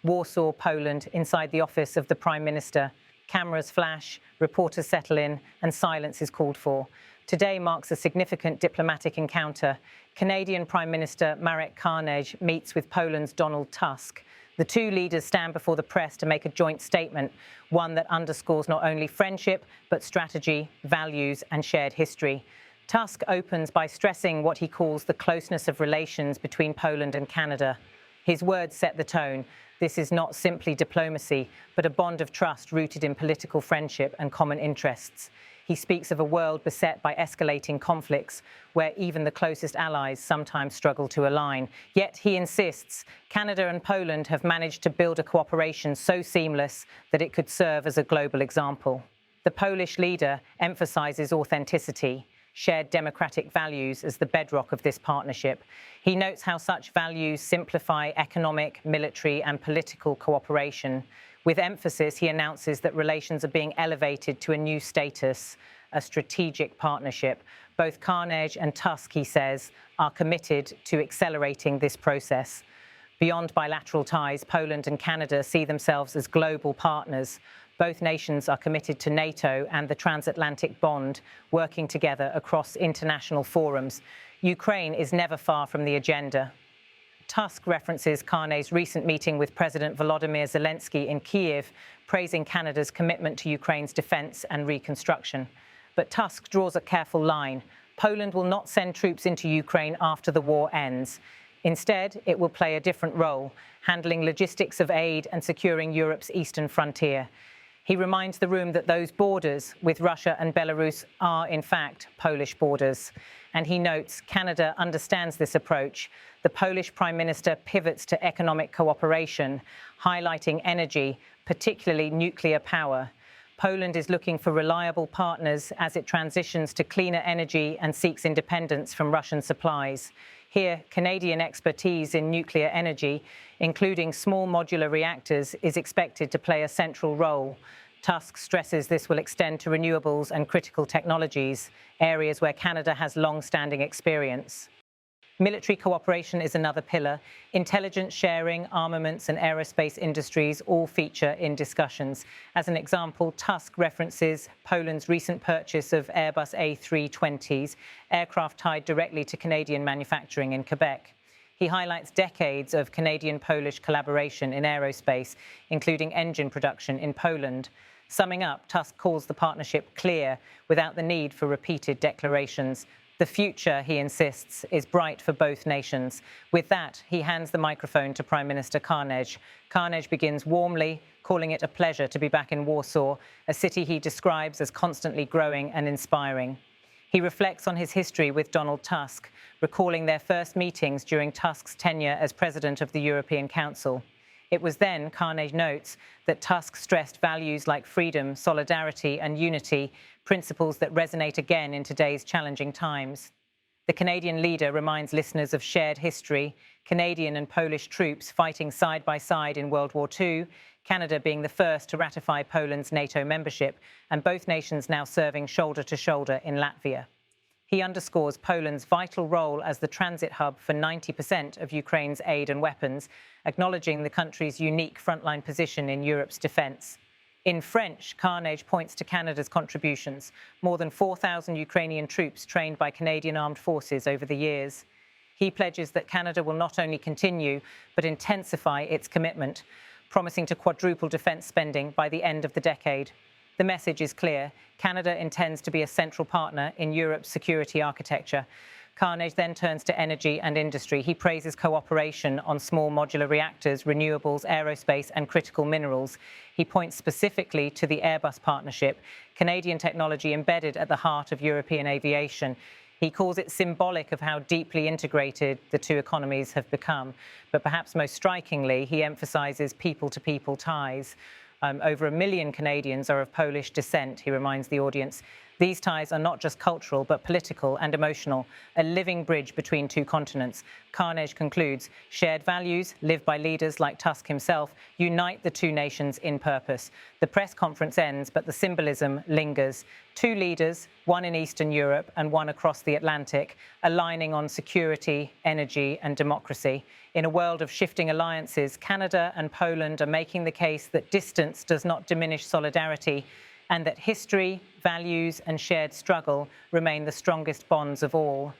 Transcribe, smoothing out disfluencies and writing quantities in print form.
Warsaw, Poland, inside the office of the Prime Minister. Cameras flash, reporters settle in, and silence is called for. Today marks a significant diplomatic encounter. Canadian Prime Minister Marek Karnej meets with Poland's Donald Tusk. The two leaders stand before the press to make a joint statement, one that underscores not only friendship, but strategy, values, and shared history. Tusk opens by stressing what he calls the closeness of relations between Poland and Canada. His words set the tone. This is not simply diplomacy, but a bond of trust rooted in political friendship and common interests. He speaks of a world beset by escalating conflicts, where even the closest allies sometimes struggle to align. Yet, he insists, Canada and Poland have managed to build a cooperation so seamless that it could serve as a global example. The Polish leader emphasizes authenticity, shared democratic values as the bedrock of this partnership. He notes how such values simplify economic, military, and political cooperation. With emphasis, he announces that relations are being elevated to a new status, a strategic partnership. Both Karnej and Tusk, he says, are committed to accelerating this process. Beyond bilateral ties, Poland and Canada see themselves as global partners. Both nations are committed to NATO and the transatlantic bond, working together across international forums. Ukraine is never far from the agenda. Tusk references Karnej's recent meeting with President Volodymyr Zelensky in Kyiv, praising Canada's commitment to Ukraine's defence and reconstruction. But Tusk draws a careful line. Poland will not send troops into Ukraine after the war ends. Instead, it will play a different role, handling logistics of aid and securing Europe's eastern frontier. He reminds the room that those borders with Russia and Belarus are, in fact, Polish borders. And he notes Canada understands this approach. The Polish Prime Minister pivots to economic cooperation, highlighting energy, particularly nuclear power. Poland is looking for reliable partners as it transitions to cleaner energy and seeks independence from Russian supplies. Here, Canadian expertise in nuclear energy, including small modular reactors, is expected to play a central role. Tusk stresses this will extend to renewables and critical technologies, areas where Canada has long-standing experience. Military cooperation is another pillar. Intelligence sharing, armaments and aerospace industries all feature in discussions. As an example, Tusk references Poland's recent purchase of Airbus A320s, aircraft tied directly to Canadian manufacturing in Quebec. He highlights decades of Canadian-Polish collaboration in aerospace, including engine production in Poland. Summing up, Tusk calls the partnership clear, without the need for repeated declarations. The future, he insists, is bright for both nations. With that, he hands the microphone to Prime Minister Karnej. Karnej begins warmly, calling it a pleasure to be back in Warsaw, a city he describes as constantly growing and inspiring. He reflects on his history with Donald Tusk, recalling their first meetings during Tusk's tenure as President of the European Council. It was then, Karnej notes, that Tusk stressed values like freedom, solidarity and unity, principles that resonate again in today's challenging times. The Canadian leader reminds listeners of shared history, Canadian and Polish troops fighting side by side in World War II, Canada being the first to ratify Poland's NATO membership, and both nations now serving shoulder to shoulder in Latvia. He underscores Poland's vital role as the transit hub for 90% of Ukraine's aid and weapons, acknowledging the country's unique frontline position in Europe's defence. In French, Karnej points to Canada's contributions, more than 4,000 Ukrainian troops trained by Canadian armed forces over the years. He pledges that Canada will not only continue, but intensify its commitment, promising to quadruple defence spending by the end of the decade. The message is clear. Canada intends to be a central partner in Europe's security architecture. Karnej then turns to energy and industry. He praises cooperation on small modular reactors, renewables, aerospace and critical minerals. He points specifically to the Airbus partnership, Canadian technology embedded at the heart of European aviation. He calls it symbolic of how deeply integrated the two economies have become. But perhaps most strikingly, he emphasises people-to-people ties. Over 1 million Canadians are of Polish descent, he reminds the audience. These ties are not just cultural, but political and emotional, a living bridge between two continents. Karnej concludes, shared values, lived by leaders like Tusk himself, unite the two nations in purpose. The press conference ends, but the symbolism lingers. Two leaders, one in Eastern Europe and one across the Atlantic, aligning on security, energy and democracy. In a world of shifting alliances, Canada and Poland are making the case that distance does not diminish solidarity, and that history, values and shared struggle remain the strongest bonds of all.